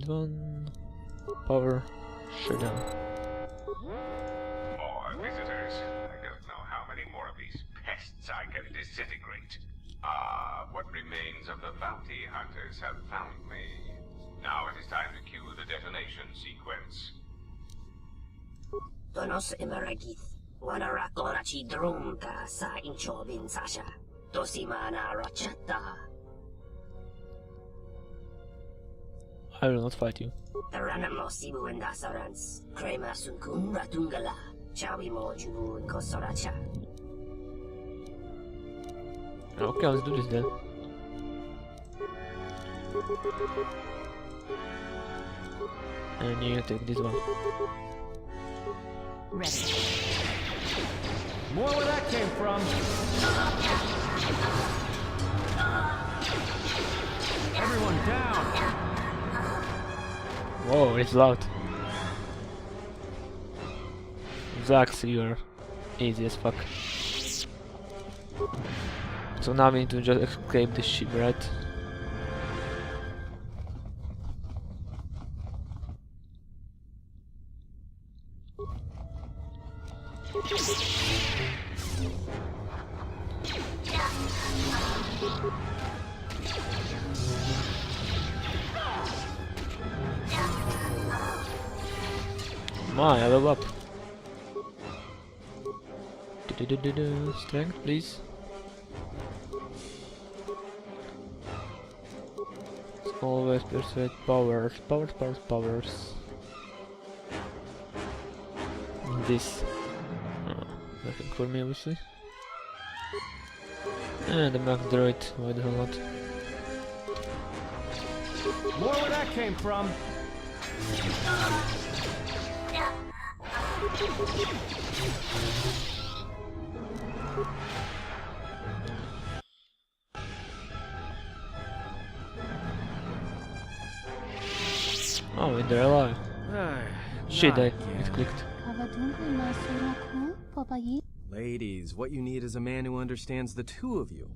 One power shutdown. More visitors. I don't know how many more of these pests I can disintegrate. What remains of the bounty hunters have found me. Now it is time to cue the detonation sequence. Donos emeragith, wanara korachi drumta sa inchobin sasha, dosimana rochata. I will not fight you. Taranamo sibu and dasarans, crema sunkun ratungala, chawi mo jubu kosoracha. Okay, let's do this then. And you take this one. Ready. More where that came from. Everyone down. Whoa, it's loud. Zax, you're easy as fuck. So now we need to just escape the ship, right? Come on, I level up. Strength, please. Always persuade powers. This. Nothing for me, obviously. And the Mac Droid, why the hell not? More where that came from. Oh, and they're alive. Shit, I clicked. Ladies, what you need is a man who understands the two of you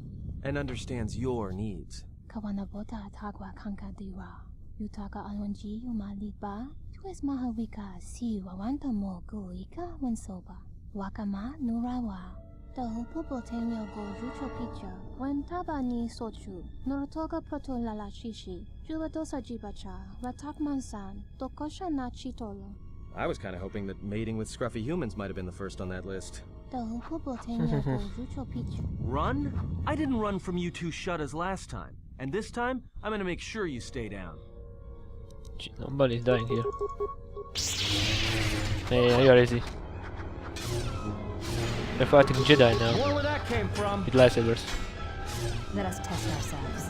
and understands your needs. I was kind of hoping that mating with scruffy humans might have been the first on that list. Run? I didn't run from you two shuttas last time. And this time, I'm gonna make sure you stay down. Nobody's dying here. Hey, you're easy. They're fighting Jedi now. More where that came from. With lightsabers. Let us test ourselves.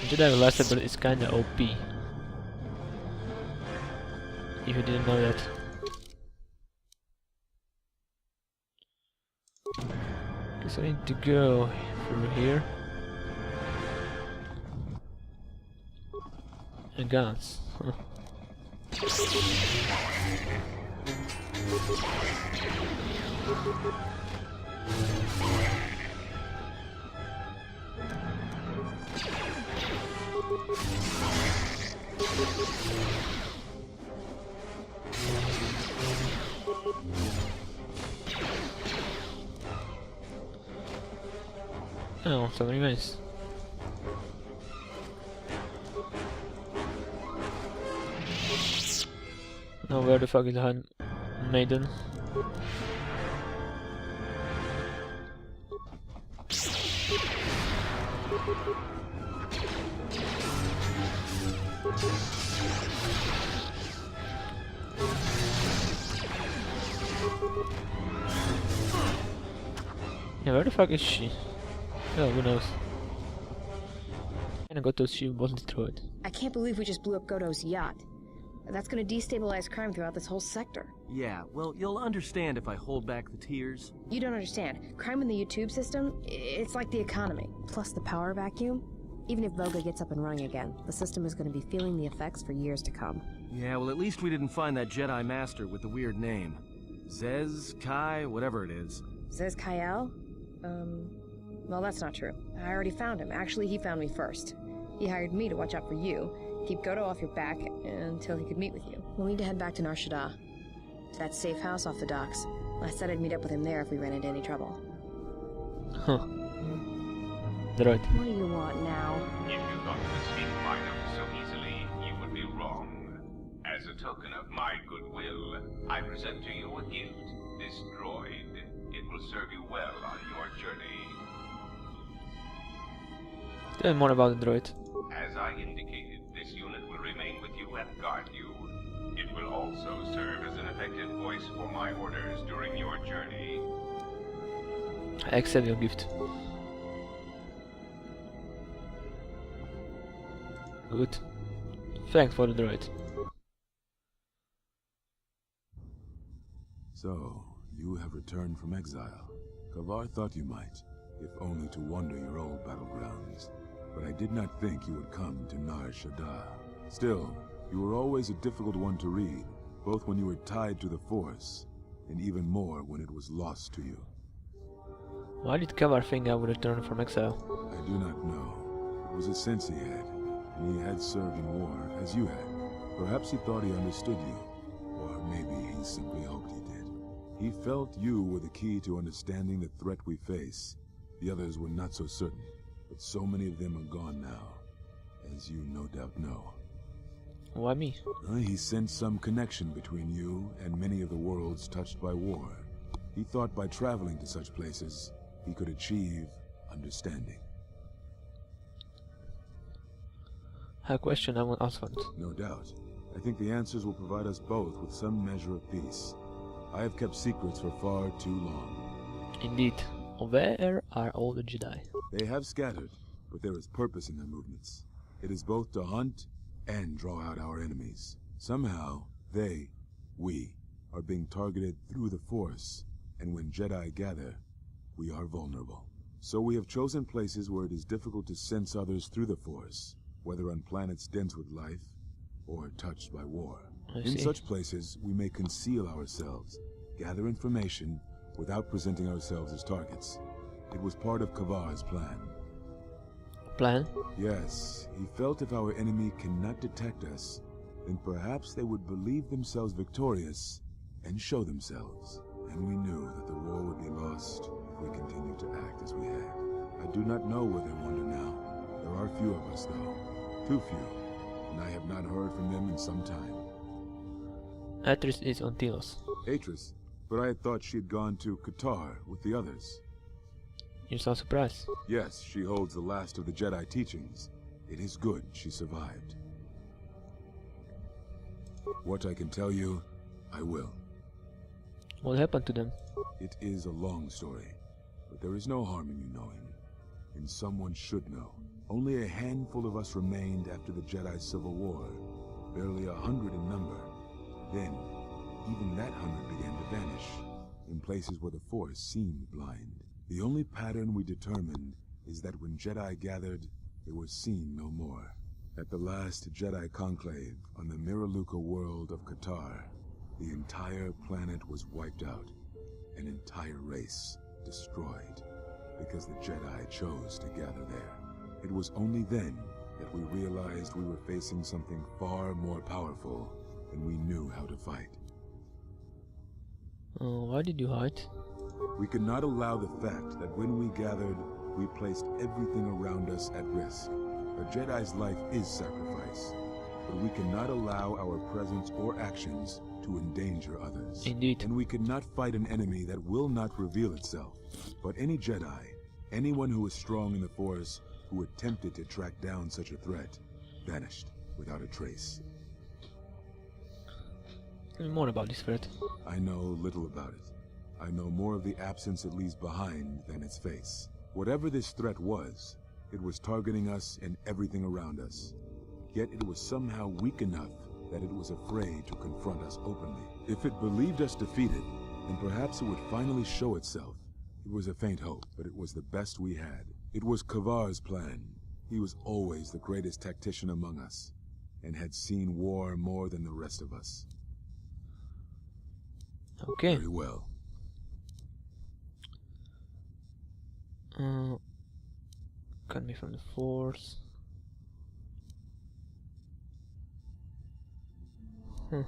Jedi with lightsaber is kinda OP. If you didn't know that. Guess I need to go through here. And guns. Huh. Oh, so remains. Now where the fuck is the handmaiden? Yeah, where the fuck is she? Oh, who knows? And Goto's ship was destroyed. I can't believe we just blew up Goto's yacht. That's gonna destabilize crime throughout this whole sector. Yeah, well, you'll understand if I hold back the tears. You don't understand. Crime in the YouTube system, it's like the economy. Plus the power vacuum. Even if Voga gets up and running again, the system is gonna be feeling the effects for years to come. Yeah, well, at least we didn't find that Jedi Master with the weird name. Zez-Kai, whatever it is. Zez-Kai? Well, that's not true. I already found him. Actually, he found me first. He hired me to watch out for you, keep Goto off your back until he could meet with you. We'll need to head back to Nar Shaddaa, to that safe house off the docks. I said I'd meet up with him there if we ran into any trouble. Huh. Droid. What do you want now? If you thought to escape my notice so easily, you would be wrong. As a token of my goodwill, I present to you a gift. This droid. It will serve you well on your journey. Tell me more about the droid. As I indicated, this unit will remain with you and guard you. It will also serve as an effective voice for my orders during your journey. I accept your gift. Good. Thanks for the droid. So, you have returned from exile. Kavar thought you might, if only to wander your old battlegrounds. But I did not think you would come to Nar Shaddaa. Still, you were always a difficult one to read, both when you were tied to the Force, and even more when it was lost to you. Why did Kavar think I would return from exile? I do not know. It was a sense he had, and he had served in war, as you had. Perhaps he thought he understood you, or maybe he simply hoped he did. He felt you were the key to understanding the threat we face. The others were not so certain, but so many of them are gone now, as you no doubt know. Why me? He sensed some connection between you and many of the worlds touched by war. He thought by traveling to such places, he could achieve understanding. I question I won't ask one. No doubt. I think the answers will provide us both with some measure of peace. I have kept secrets for far too long. Indeed. Where are all the Jedi? They have scattered, but there is purpose in their movements. It is both to hunt and draw out our enemies. Somehow, we, are being targeted through the Force, and when Jedi gather, we are vulnerable. So we have chosen places where it is difficult to sense others through the Force, whether on planets dense with life, or touched by war. In such places, we may conceal ourselves, gather information, without presenting ourselves as targets. It was part of Kavar's plan. Plan? Yes, he felt if our enemy cannot detect us, then perhaps they would believe themselves victorious and show themselves. And we knew that the war would be lost if we continued to act as we had. I do not know where they wander now. There are few of us, though. Too few. And I have not heard from them in some time. Atris is on Telos. Atris? But I had thought she had gone to Qatar with the others. You're so surprised. Yes, she holds the last of the Jedi teachings. It is good she survived. What I can tell you, I will. What happened to them? It is a long story, but there is no harm in you knowing. And someone should know. Only a handful of us remained after the Jedi Civil War, barely 100 in number. Then, even that 100 began to vanish, in places where the Force seemed blind. The only pattern we determined is that when Jedi gathered, they were seen no more. At the last Jedi conclave on the Miraluka world of Qatar, the entire planet was wiped out, an entire race destroyed, because the Jedi chose to gather there. It was only then that we realized we were facing something far more powerful than we knew how to fight. Why did you hide? We could not allow the fact that when we gathered, we placed everything around us at risk. A Jedi's life is sacrifice, but we cannot allow our presence or actions to endanger others. Indeed. And we cannot fight an enemy that will not reveal itself. But any Jedi, anyone who is strong in the Force, who attempted to track down such a threat, vanished without a trace. Tell me more about this threat. I know little about it. I know more of the absence it leaves behind than its face. Whatever this threat was, it was targeting us and everything around us. Yet it was somehow weak enough that it was afraid to confront us openly. If it believed us defeated, then perhaps it would finally show itself. It was a faint hope, but it was the best we had. It was Kavar's plan. He was always the greatest tactician among us, and had seen war more than the rest of us. Okay. Very well. Cut me from the force. I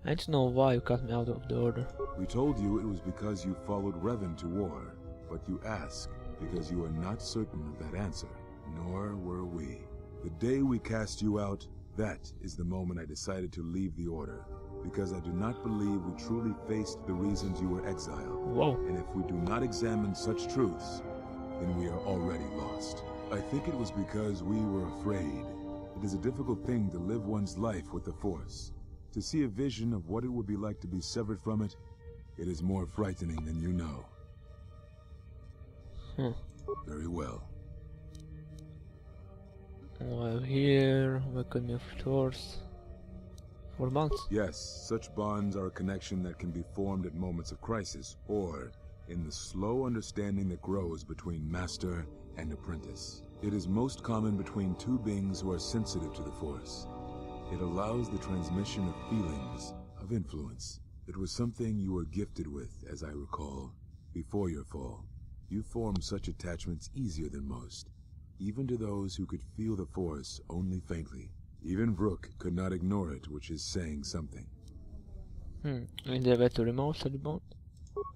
need to know why you cut me out of the order. We told you it was because you followed Revan to war, but you ask because you are not certain of that answer, nor were we. The day we cast you out, that is the moment I decided to leave the order, because I do not believe we truly faced the reasons you were exiled. Whoa. And if we do not examine such truths, then we are already lost. I think it was because we were afraid. It is a difficult thing to live one's life with the Force. To see a vision of what it would be like to be severed from it, it is more frightening than you know. Very well. While here, we cut me off the force. 4 months. Yes, such bonds are a connection that can be formed at moments of crisis, or in the slow understanding that grows between master and apprentice. It is most common between two beings who are sensitive to the Force. It allows the transmission of feelings, of influence. It was something you were gifted with, as I recall, before your fall. You formed such attachments easier than most, even to those who could feel the Force only faintly. Even Vrook could not ignore it, which is saying something. And they have to remove such bond?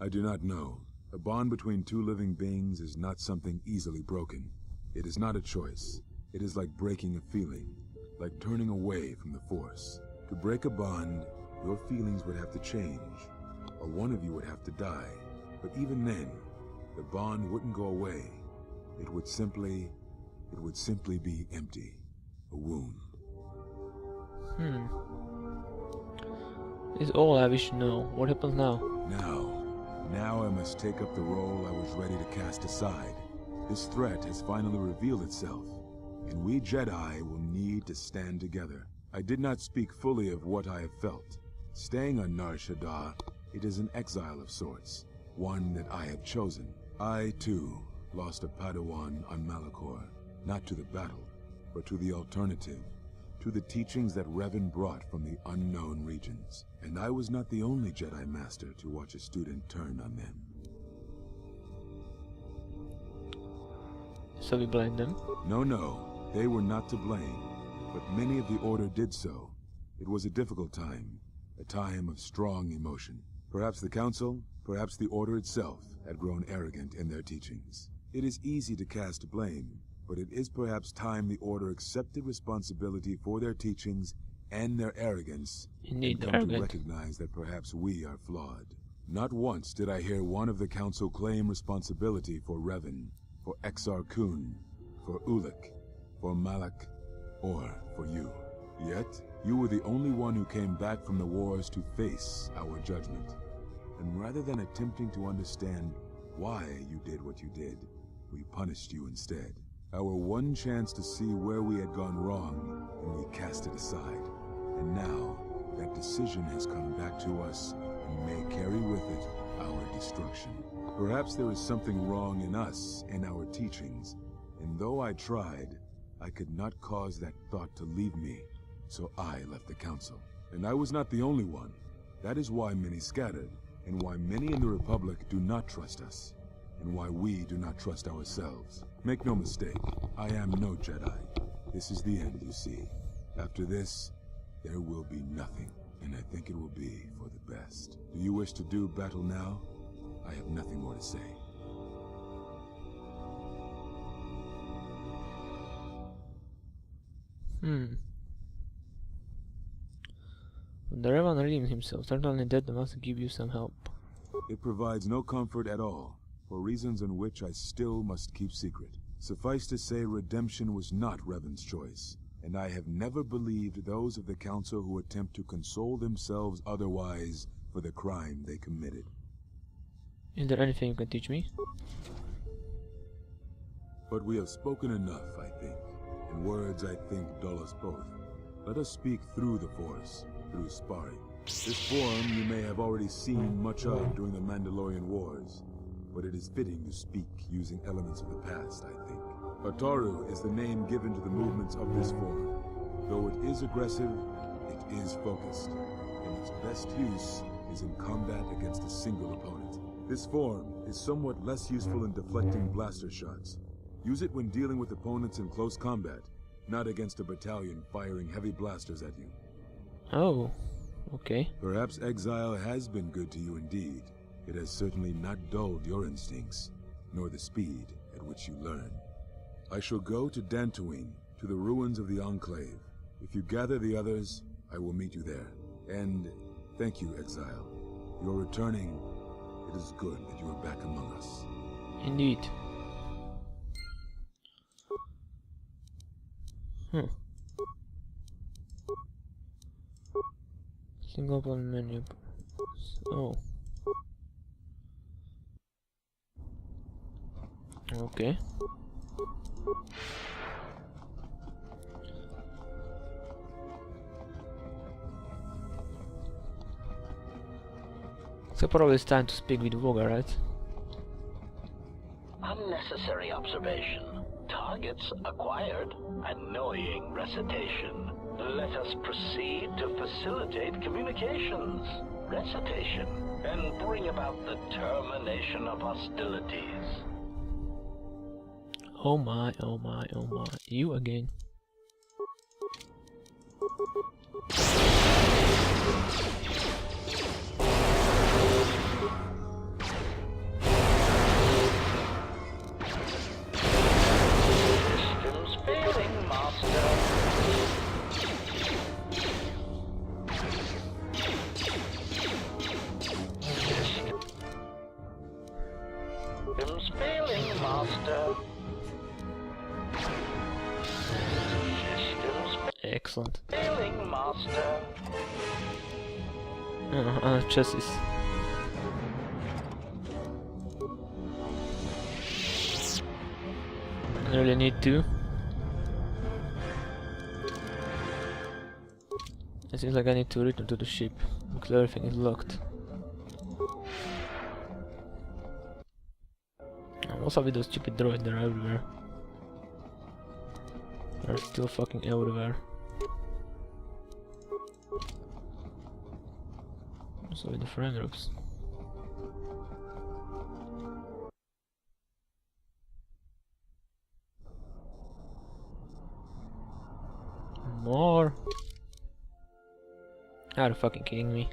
I do not know. A bond between two living beings is not something easily broken. It is not a choice. It is like breaking a feeling, like turning away from the Force. To break a bond, your feelings would have to change, or one of you would have to die. But even then, the bond wouldn't go away. It would simply be empty. A wound. This is all I wish to know. What happens now? Now I must take up the role I was ready to cast aside. This threat has finally revealed itself, and we Jedi will need to stand together. I did not speak fully of what I have felt. Staying on Nar Shaddaa, it is an exile of sorts, one that I have chosen. I, too, lost a Padawan on Malachor, not to the battle, but to the alternative, to the teachings that Revan brought from the unknown regions. And I was not the only Jedi Master to watch a student turn on them. So we blame them? No, they were not to blame, but many of the Order did so. It was a difficult time, a time of strong emotion. Perhaps the Council, perhaps the Order itself, had grown arrogant in their teachings. It is easy to cast blame, but it is perhaps time the Order accepted responsibility for their teachings and their arrogance, Indeed, and come to recognize that perhaps we are flawed. Not once did I hear one of the Council claim responsibility for Revan, for Exar Kun, for Ulic, for Malak, or for you. Yet, you were the only one who came back from the wars to face our judgment. And rather than attempting to understand why you did what you did, we punished you instead. Our one chance to see where we had gone wrong, and we cast it aside. And now, that decision has come back to us, and may carry with it our destruction. Perhaps there is something wrong in us and our teachings, and though I tried, I could not cause that thought to leave me, so I left the Council. And I was not the only one. That is why many scattered, and why many in the Republic do not trust us, and why we do not trust ourselves. Make no mistake, I am no Jedi. This is the end, you see. After this, there will be nothing, and I think it will be for the best. Do you wish to do battle now? I have nothing more to say. When the Revan redeemed himself, certainly that must give you some help. It provides no comfort at all, for reasons on which I still must keep secret. Suffice to say, redemption was not Revan's choice, and I have never believed those of the Council who attempt to console themselves otherwise for the crime they committed. Is there anything you can teach me? But we have spoken enough, I think, and words, I think, dull us both. Let us speak through the Force, through sparring. This form you may have already seen much of during the Mandalorian Wars, but it is fitting to speak using elements of the past, I think. Ataru is the name given to the movements of this form. Though it is aggressive, it is focused. and its best use is in combat against a single opponent. This form is somewhat less useful in deflecting blaster shots. Use it when dealing with opponents in close combat, not against a battalion firing heavy blasters at you. Oh, okay. Perhaps Exile has been good to you indeed. It has certainly not dulled your instincts, nor the speed at which you learn. I shall go to Dantooine, to the ruins of the Enclave. If you gather the others, I will meet you there. And thank you, Exile. You're returning. It is good that you are back among us. Indeed. Single button menu. Oh. Okay. So probably it's time to speak with Voga, right? Unnecessary observation. Targets acquired. Annoying recitation. Let us proceed to facilitate communications. Recitation. And bring about the termination of hostilities. Oh my, oh my, oh my. You again. Systems failing, Master. Systems failing, Master. Excellent. Failing, Master. Chassis. I really need to. It seems like I need to return to the ship because everything is locked. And what's up with those stupid droids? They're everywhere. They're still fucking everywhere. So with the friend groups. More. Are you fucking kidding me?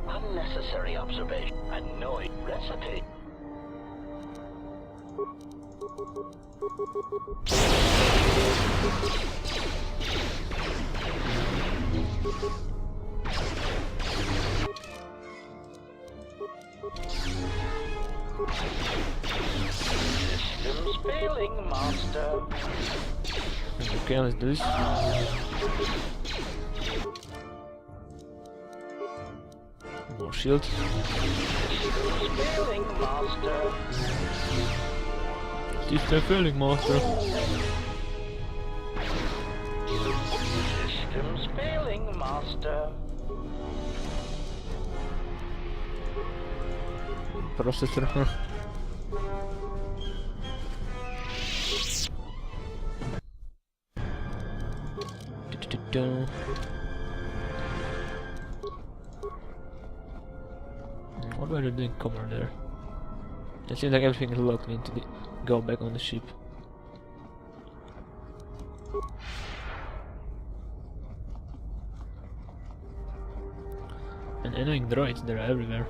Unnecessary observation. Annoying recitation. Systems failing, Master. Okay, let's do this. More shield. Systems failing, Master. System failing, Master. Systems failing, Master. Processor. What were you doing, Commander? It seems like everything is locked. We need to go back on the ship. And annoying droids, they're everywhere.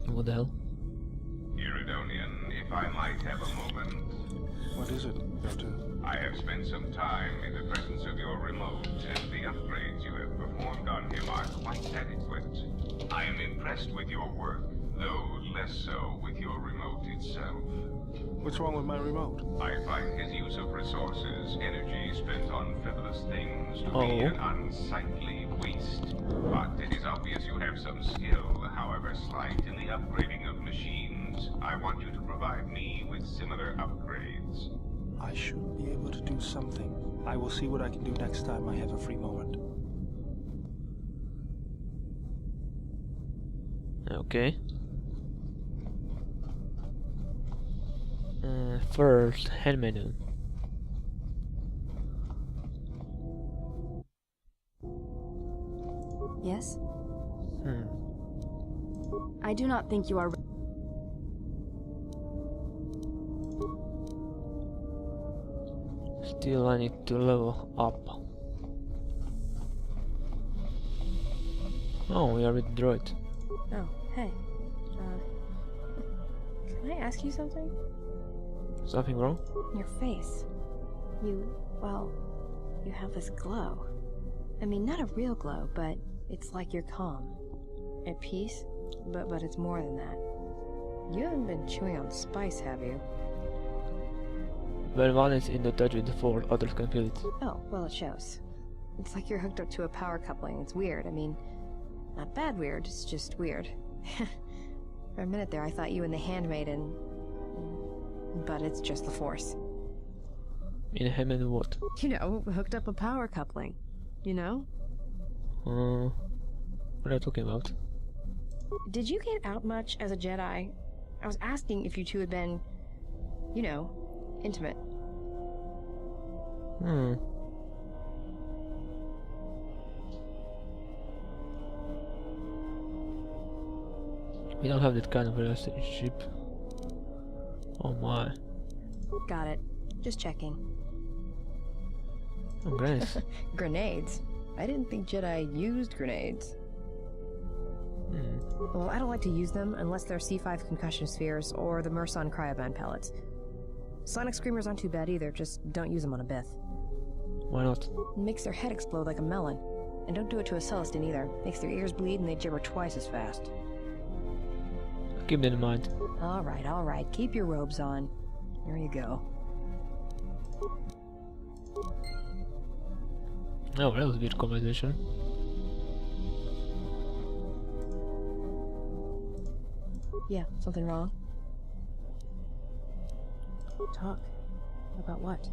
What the hell? Iridonian, if I might have a moment. What What is it, Doctor? I have spent some time in the presence of your remote, and the upgrades you have performed on him are quite adequate. I am impressed with your work, though less so with your remote itself. What's wrong with my remote? I find his use of resources, energy spent on frivolous things, to be an unsightly waste. But it is obvious you have some skill, however slight, in the upgrading of machines. I want you to provide me with similar upgrades. I should be able to do something. I will see what I can do next time I have a free moment. Okay. First, hand menu. Yes? Hmm. I do not think you are... Still, I need to level up. Oh, we are with the droid. Oh, hey. Can I ask you something? Something wrong? Your face. You have this glow. I mean, not a real glow, but it's like you're calm. At peace, but it's more than that. You haven't been chewing on spice, have you? When one is in the touch with the Force, others can feel it. Oh, well, it shows. It's like you're hooked up to a power coupling. It's weird. I mean, not bad weird, it's just weird. For a minute there, I thought you and the handmaiden... But it's just the Force. In him and what? You know, hooked up a power coupling. You know? What are you talking about? Did you get out much as a Jedi? I was asking if you two had been, you know, intimate. We don't have that kind of relationship. Oh my. Got it. Just checking. Oh, grenades. Grenades? I didn't think Jedi used grenades. Well, I don't like to use them unless they're C5 concussion spheres or the Merson cryoband pellets. Sonic screamers aren't too bad either, just don't use them on a Bith. Why not? It makes their head explode like a melon. And don't do it to a Celestin either. Makes their ears bleed and they gibber twice as fast. Keep that in mind. Alright. Keep your robes on. Here you go. Oh, that was a weird conversation. Yeah, something wrong? Talk. About what?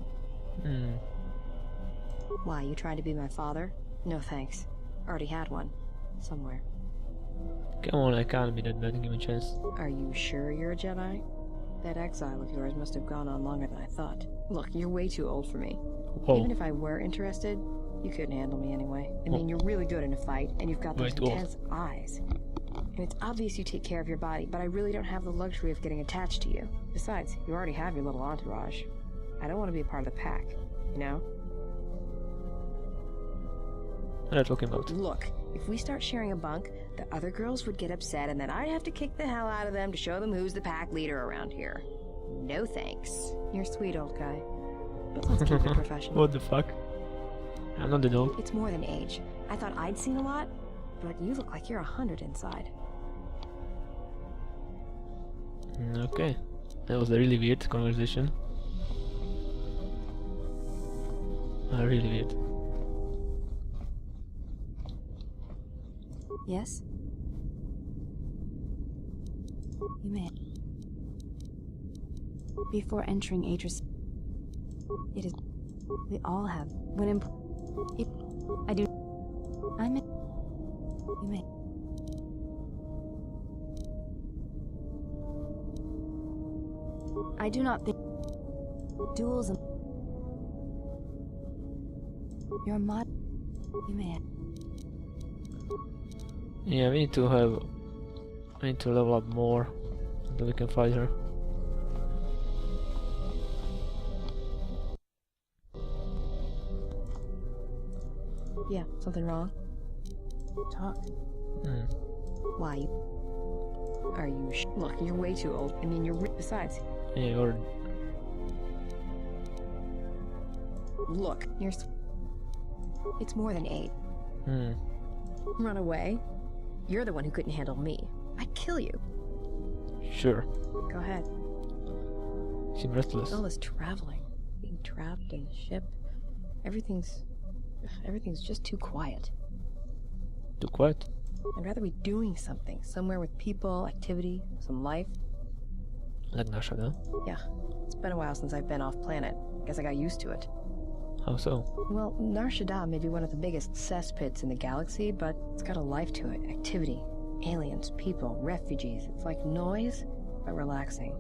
Why, you trying to be my father? No thanks. Already had one. Somewhere. Come on, I can't be that bad. Give me a chance. Are you sure you're a Jedi? That exile of yours must have gone on longer than I thought. Look, you're way too old for me. Whoa. Even if I were interested, you couldn't handle me anyway. I mean, you're really good in a fight, and you've got those intense eyes. And it's obvious you take care of your body, but I really don't have the luxury of getting attached to you. Besides, you already have your little entourage. I don't want to be a part of the pack, you know? What are you talking about? Look, if we start sharing a bunk, the other girls would get upset, and then I'd have to kick the hell out of them to show them who's the pack leader around here. No thanks. You're sweet, old guy. But let's keep it professional. What the fuck? I'm not the dog. It's more than age. I thought I'd seen a lot, but you look like you're 100 inside. Okay. That was a really weird conversation. Really weird. Yes? You may. Before entering Atris, it is. We all have. When I do. I'm. You may. I do not think. Dualism. Your mod. You may. Yeah, we need to level up more so that we can fight her. Yeah, something wrong? Talk. Why? Are you Look, you're way too old. I mean, besides. Yeah, you're... Look, it's more than 8. Hmm. Run away? You're the one who couldn't handle me. I'd kill you. Sure. Go ahead. Seem restless. All this traveling, being trapped in the ship, everything's just too quiet. Too quiet? I'd rather be doing something, somewhere with people, activity, some life. Like Nar Shaddaa? Yeah, it's been a while since I've been off planet. Guess I got used to it. How so? Well, Nar Shaddaa may be one of the biggest cesspits in the galaxy, but it's got a life to it. Activity, aliens, people, refugees. It's like noise, but relaxing.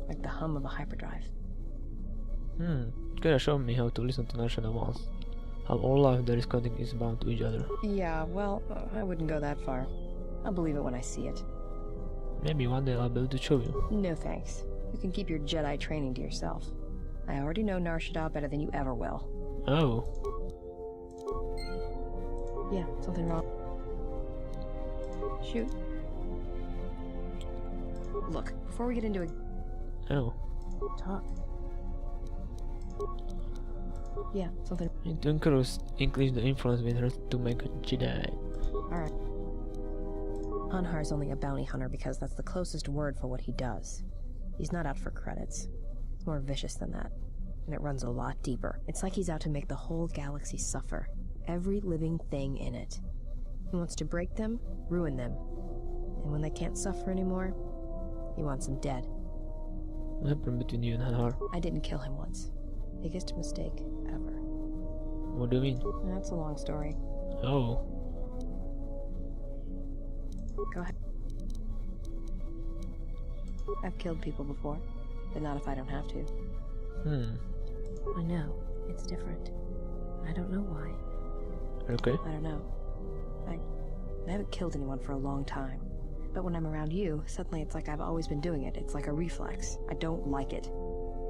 Like the hum of a hyperdrive. Could have shown me how to listen to Nar Shaddaa once. How all life that is connected is bound to each other. Yeah, well, I wouldn't go that far. I'll believe it when I see it. Maybe one day I'll be able to show you. No thanks. You can keep your Jedi training to yourself. I already know Nar Shaddaa better than you ever will. Oh. Yeah, something wrong. Shoot. Look, before we get into it... Oh. Talk. Yeah, something... To increase the influence with her to make a Jedi. Alright. Anhar's only a bounty hunter because that's the closest word for what he does. He's not out for credits. It's more vicious than that. And it runs a lot deeper. It's like he's out to make the whole galaxy suffer. Every living thing in it. He wants to break them, ruin them. And when they can't suffer anymore, he wants them dead. What happened between you and Anhar? I didn't kill him once. Biggest mistake ever. What do you mean? That's a long story. Oh. Go ahead. I've killed people before, but not if I don't have to. I know. It's different. I don't know why. Okay. I don't know. I haven't killed anyone for a long time. But when I'm around you, suddenly it's like I've always been doing it. It's like a reflex. I don't like it.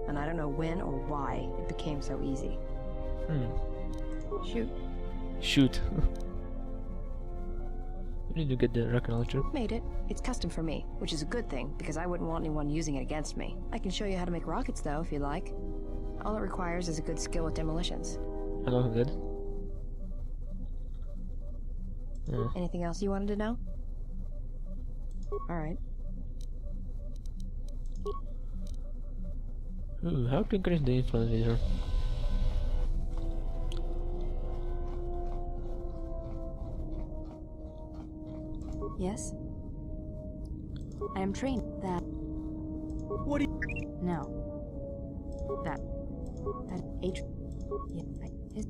And I don't know when or why it became so easy. Shoot. Shoot. You need to get the rocket launcher. Made it. It's custom for me, which is a good thing, because I wouldn't want anyone using it against me. I can show you how to make rockets, though, if you'd like. All it requires is a good skill with demolitions. I know who did. Anything else you wanted to know? Alright. Ooh, how to increase the influence with her? Yes? I am trained that... What do you... No. That H... Yeah, his...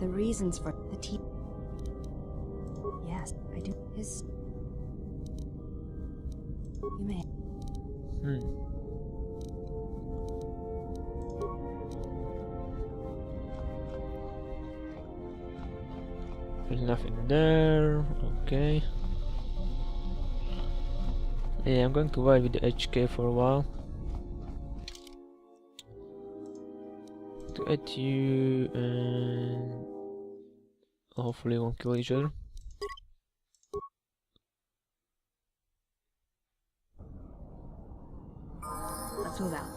The reasons for the T... Yes, I do. His... You may... There's nothing there. Okay. Yeah, I'm going to ride with the HK for a while. To add you and hopefully won't kill each other. Let's move out.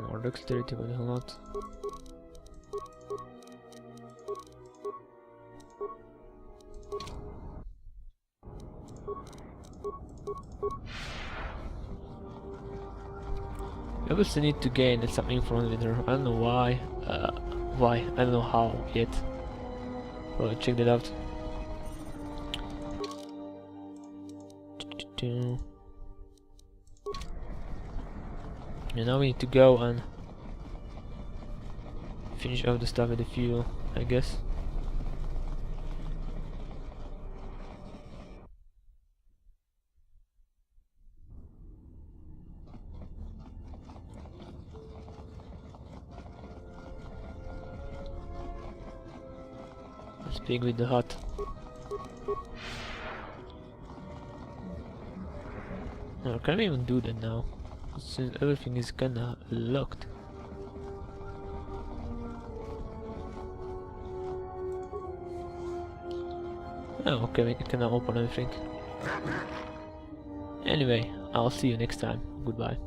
More dexterity, but a lot. I will still need to gain some influence with her. I don't know why. I don't know how yet. Well, check that out. And now we need to go and finish off the stuff with the fuel, I guess. Let's pick with the hut. No, can we even do that now? Since everything is kinda locked. Oh, okay, we can now open everything. Anyway, I'll see you next time. Goodbye.